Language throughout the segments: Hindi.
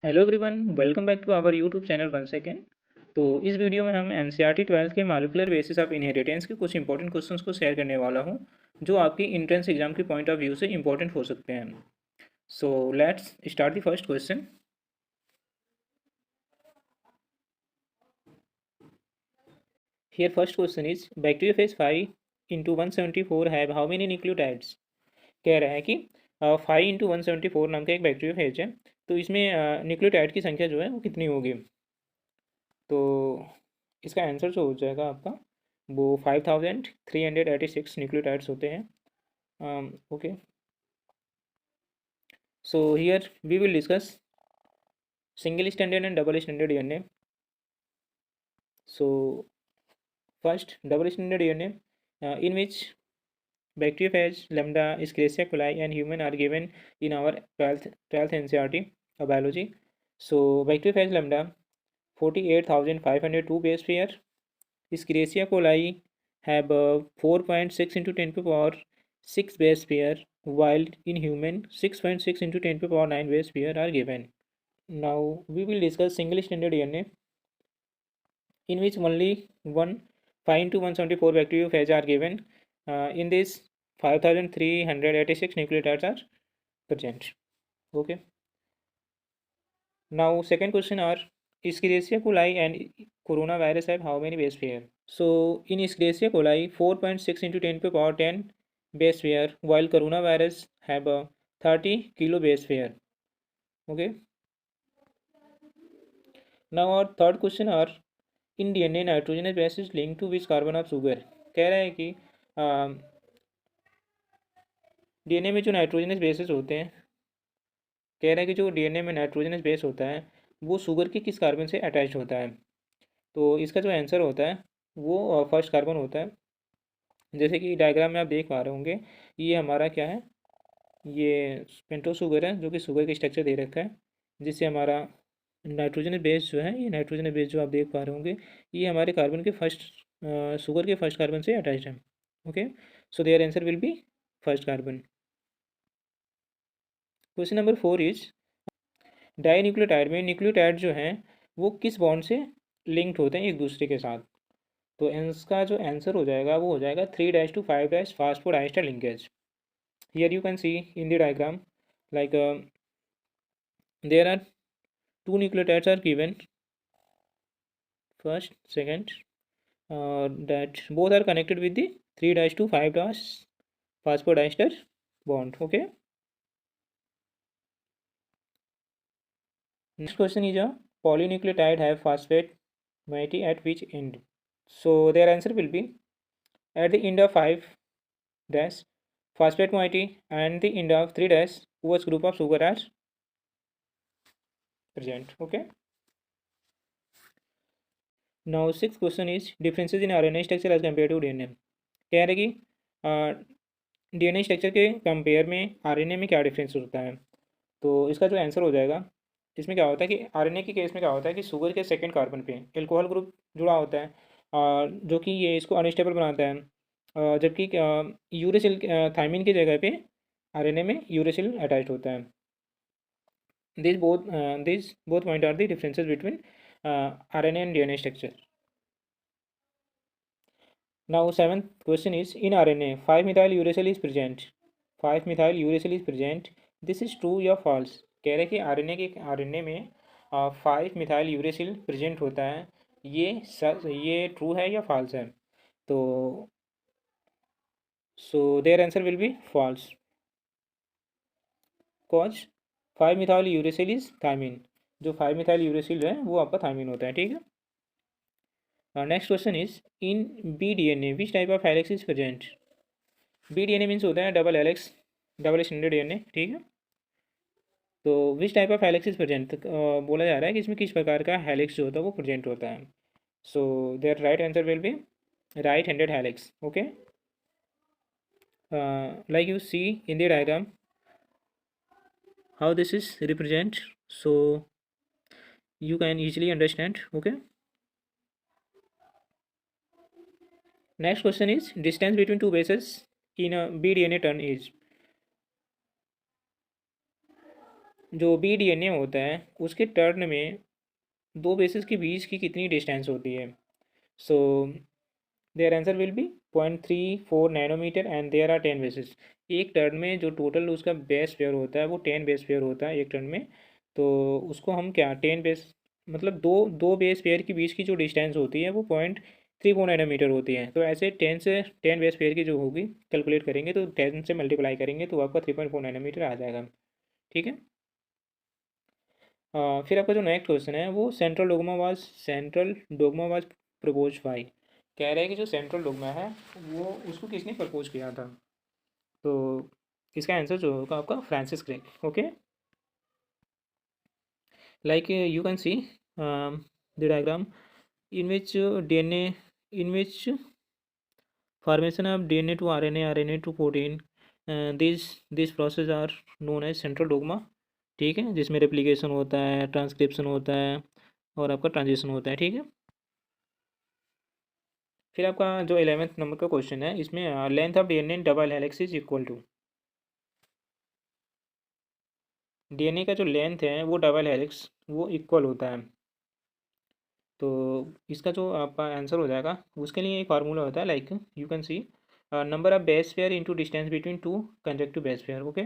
Hello everyone, welcome back to our YouTube channel one second. तो इस वीडियो में हम एनसीईआरटी 12th के मॉलिक्यूलर बेसिस ऑफ इनहेरिटेंस के कुछ इंपॉर्टेंट क्वेश्चंस को शेयर करने वाला हूं, जो आपकी इंट्रेंस एग्जाम के पॉइंट ऑफ व्यू से इंपॉर्टेंट हो सकते हैं। So let's start the first question. Here first question is bacteriophage 5 into 174 have how many nucleotides. कह रहा है कि 5 into 174 नाम का एक बैक्टीरियोफेज है, तो इसमें न्यूक्लियोटाइड की संख्या जो है वो कितनी होगी। तो इसका आंसर जो हो जाएगा आपका वो 5386 न्यूक्लियोटाइड्स होते हैं। Okay, so here we will discuss single standard and double standard DNA. So first double standard DNA in which bacteriophage, lambda, Escherichia coli and human are given in our 12th NCERT of biology. So bacteriophage lambda 48,502 base pair. Escherichia coli have 4.6 into 10 to the power 6 base pair, while in human 6.6 into 10 to the power 9 base pair are given. Now we will discuss single stranded DNA, in which only one 5 into 174 bacteriophage are given. In this 5386 nucleotides are present. Okay. Now second question are Escherichia coli and coronavirus have how many base pair? So in Escherichia coli 4.6 into 10 to the power 10 base pair, while coronavirus have a 30 kilo base pair. Okay. Now our third question are in DNA nitrogenous base is linked to which carbon of sugar। कह रहा है कि डीएनए में जो नाइट्रोजनस बेसिस होते हैं, कह रहा है कि जो डीएनए में नाइट्रोजनस बेस होता है वो शुगर के किस कार्बन से अटैच होता है। तो इसका जो आंसर होता है वो फर्स्ट कार्बन होता है। जैसे कि डायग्राम में आप देख पा रहे होंगे, ये हमारा क्या है, ये पेंटोस शुगर है जो कि शुगर का स्ट्रक्चर दे रखा है, जिससे हमारा नाइट्रोजन बेस जो है, ये नाइट्रोजन बेस जो आप देख पा रहे होंगे, ये हमारे कार्बन के फर्स्ट शुगर के फर्स्ट कार्बन से अटैच्ड है। Okay, so there answer will be first carbon. Question number 4 is dinucleotide में न्यूक्लियोटाइड जो हैं वो किस बॉन्ड से लिंक्ड होते हैं एक दूसरे के साथ। तो इसका जो आंसर हो जाएगा वो हो जाएगा 3-5 phosphodiester linkage. Here you can C in the diagram like there are two nucleotides are given, first second, that both are connected with the 3-5 phosphodiester bond. Okay, next question is a polynucleotide have phosphate moiety at which end. So their answer will be at the end of 5 dash phosphate moiety and the end of 3 dash OH group of sugar are present. Okay, now sixth question is differences in RNA structure as compared to DNA। कह रहे कि डीएनए स्ट्रक्चर के कंपेयर में आरएनए में क्या डिफरेंस होता है। तो इसका जो आंसर हो जाएगा, इसमें क्या होता है कि आरएनए के केस में क्या होता है कि शुगर के सेकंड कार्बन पे एल्कोहल ग्रुप जुड़ा होता है, जो कि ये इसको अनस्टेबल बनाता है, जबकि यूरेसिल थायमिन की जगह पे आरएनए में यूरेसिल अटैच्ड होता है। This both point are the differences between RNA and DNA structure. Now seventh question is in RNA 5-methyl uracil is present। 5-methyl uracil is present। This is true या false। कह रहे हैं कि आरएनए में 5-methyl uracil प्रेजेंट होता है, ये ट्रू है या फॉल्स है। तो so there answer will be false, cause 5-methyl uracil is thymine. जो 5-methyl uracil है वो आपका थायमिन होता है। ठीक है, next question is in B D N A which type of helix is present. B D N A means होता है double helix, double standard D N A. ठीक है, तो which type of helix is present, बोला जा रहा है कि इसमें किस प्रकार का हेलिक्स जो होता है वो प्रेजेंट होता है। So there right answer will be right handed helix. Okay, like you see in the diagram how this is represent, so you can easily understand. Okay, next question is distance between two bases in a bDNA turn is। जो बी डीएनए होता है उसके टर्न में दो बेसिस के बीच की कितनी डिस्टेंस होती है? So there answer will be 0.34 nanometer and there are 10 basis. एक टर्न में जो टोटल उसका बेस पेयर होता है वो 10 बेस पेयर होता है एक टर्न में। तो उसको हम क्या 10 बेस मतलब दो दो बेस पेयर के बीच की जो डिस्टेंस होती है वो 0.34 नैनोमीटर होती है। तो ऐसे 10 बेस पेयर की जो होगी कैलकुलेट करेंगे तो 10 से मल्टीप्लाई करेंगे तो आपका 3.4 नैनोमीटर आ जाएगा। ठीक है। फिर आपका जो नेक्स्ट क्वेश्चन है वो central dogma was propose by. कह रहे हैं कि जो सेंट्रल डोगमा है वो उसको किसने प्रपोज किया था? तो इसका आंसर जो होगा आपका Francis Crick. Okay, like you can see the diagram in which DNA in which formation of DNA to RNA, RNA to protein, these process are known as central dogma। ठीक है, जिसमें रेप्लिकेशन होता है, ट्रांसक्रिप्शन होता है और आपका ट्रांजिशन होता है। ठीक है। फिर आपका जो 11th नंबर का क्वेश्चन है इसमें length of DNA double helix is equal to. DNA का जो लेंथ है वो डबल हेलिक्स वो इक्वल होता है। तो इसका जो आपका आंसर हो जाएगा उसके लिए एक फार्मूला होता है like you can see number of base pair into distance between two conjective base pair. Okay,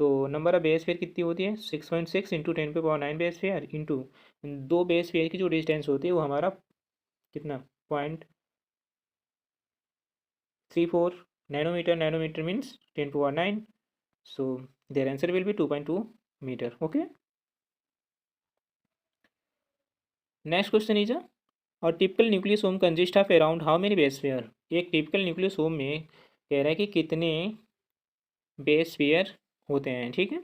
तो नंबर ऑफ बेस पेयर कितनी होती है 6.6 इंटू 10⁹ बेस पेयर इंटू दो बेस पेयर की जो डिस्टेंस होती है वो हमारा कितना 0.34 nanometer. Nanometer means 10⁹ so their answer will be 2.2 meter। okay, next question is a typical nucleosome consists of around how many base pair। एक टिपिकल न्यूक्लियोसोम में कह रहा है कि कितने बेस पेयर होते हैं। ठीक है,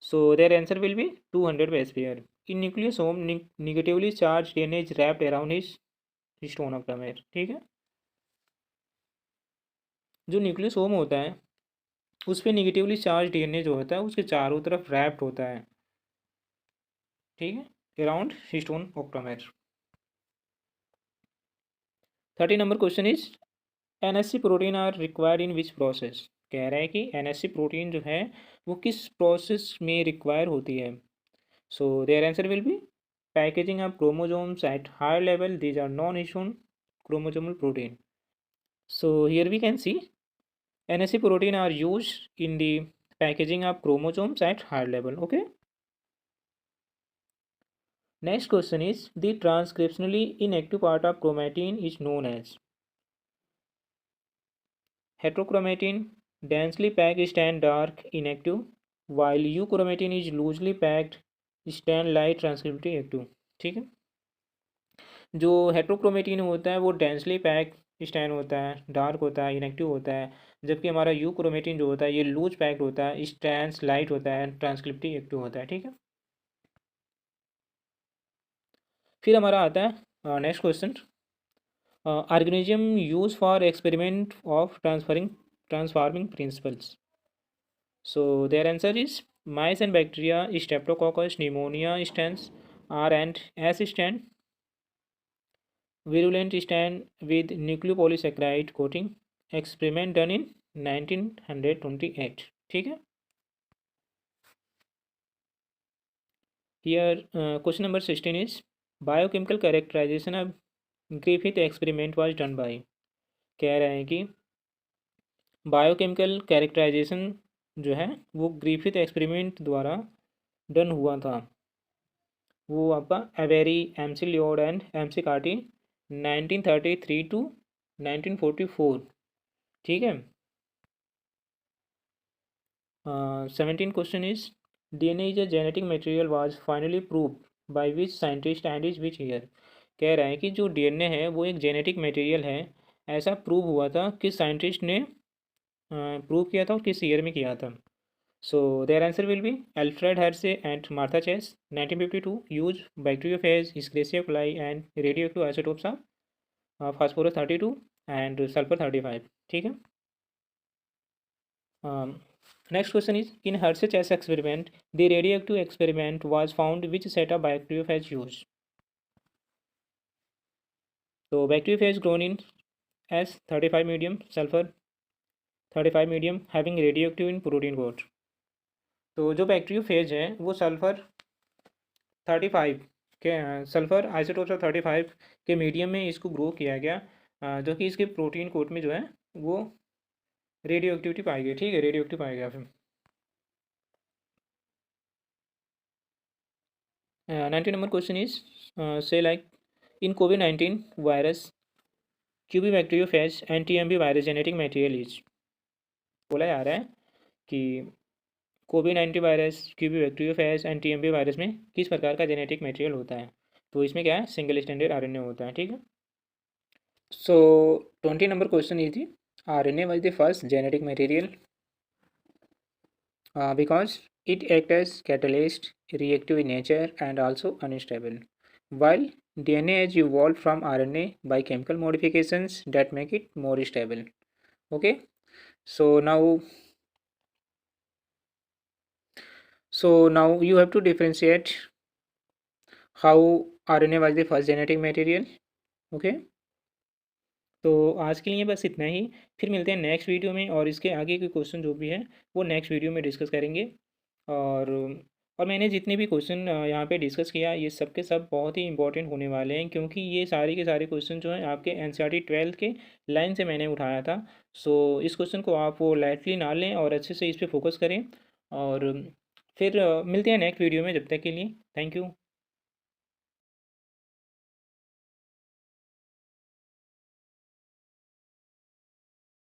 so there answer will be 200 base pair. In nucleosome negatively charge DNA is wrapped around his histone of telomere. ठीक है, जो न्यूक्लियोसोम होता है उस पर निगेटिवली चार्ज डीएनए जो होता है उसके चारों तरफ रैप्ड होता है। ठीक है, around histone octamer. 30 number question is NSC protein are required in which process. कह रहा है कि एनएससी प्रोटीन जो है वो किस प्रोसेस में रिक्वायर होती है। So there answer will be packaging of chromosomes at higher level these are non histone chromosomal protein। So here we can see NSC protein are used in the packaging of chromosomes at higher level। okay, next question is the transcriptionally inactive part of chromatin is known as heterochromatin, densely packed stand dark inactive, while euchromatin is loosely packed stand light transcriptively active। ठीक है, जो हेट्रोक्रोमेटिन होता है वो डेंसली पैक स्टैंड होता है, डार्क होता है, इनएक्टिव होता है। जबकि हमारा यू क्रोमेटिन जो होता है ये लूज पैक्ड होता है, स्टैंड्स लाइट होता है, ट्रांसक्रिप्टिव एक्टिव होता है। ठीक है, फिर हमारा आता है next question organism use for experiment of transforming principles. So there answer is mice and bacteria, Streptococcus, pneumonia stands, R and S stand, virulent stand with nucleopolysaccharide coating, experiment done in 1928। ठीक है, here question number 16 is biochemical characterization of Griffith experiment was done by। कह रहे हैं कि बायोकेमिकल कैरेक्टराइजेशन जो है वो ग्रिफिथ एक्सपेरिमेंट द्वारा डन हुआ था। वो आपका Avery, MacLeod and McCarty 1933 to 1944। ठीक है, 17 question is DNA is a genetic material was finally proved by which scientist and is which year। कह रहा है कि जो डीएनए है वो एक जेनेटिक मटेरियल है, ऐसा प्रूव हुआ था किस साइंटिस्ट ने प्रूव किया था और किस ईयर में किया था। So there answer will be Alfred Hershey and Martha Chase 1952 use bacteriophage Escherichia coli and radio active isotopes of phosphorus 32 and sulphur 35। ठीक है, next question is in Hershey chess experiment the radioactive experiment was found which set of bacteriophage used। So bacteriophage grown in S35 medium sulfur 35 medium having radioactive in protein code। तो जो बैक्टीरियोफेज है वो सल्फ़र 35 के सल्फ़र आइसोटोप 35 के मीडियम में इसको ग्रो किया गया, जो कि इसके प्रोटीन कोट में जो है वो रेडियो एक्टिविटी पाई गई। ठीक है, रेडियो एक्टिव पाया गया फिर। 19 number question is say like in कोविड-19 virus QB bacteriophage and TMV virus genetic material is. बोला जा रहा है कि कोविड-19 virus QB bacteriophage and TMV virus में किस प्रकार का जेनेटिक मटेरियल होता है। तो इसमें क्या है, सिंगल स्टैंडर्ड आरएनए होता है। ठीक है। सो 20 number question is the RNA was the first genetic material because it acts as catalyst, reactive in nature and also unstable. While DNA has evolved from RNA by chemical modifications that make it more stable. Okay, so now you have to differentiate how RNA was the first genetic material. Okay. तो आज के लिए बस इतना ही। फिर मिलते हैं नेक्स्ट वीडियो में, और इसके आगे के क्वेश्चन जो भी है वो नेक्स्ट वीडियो में डिस्कस करेंगे। और और मैंने जितने भी क्वेश्चन यहाँ पे डिस्कस किया ये सब के सब बहुत ही इंपॉर्टेंट होने वाले हैं, क्योंकि ये सारे के सारे क्वेश्चन जो हैं आपके एनसीईआरटी 12th के लाइन से मैंने उठाया था। सो इस क्वेश्चन को आप वो लाइटली ना लें और अच्छे से इस पर फोकस करें। और फिर मिलते हैं नेक्स्ट वीडियो में, जब तक के लिए थैंक यू।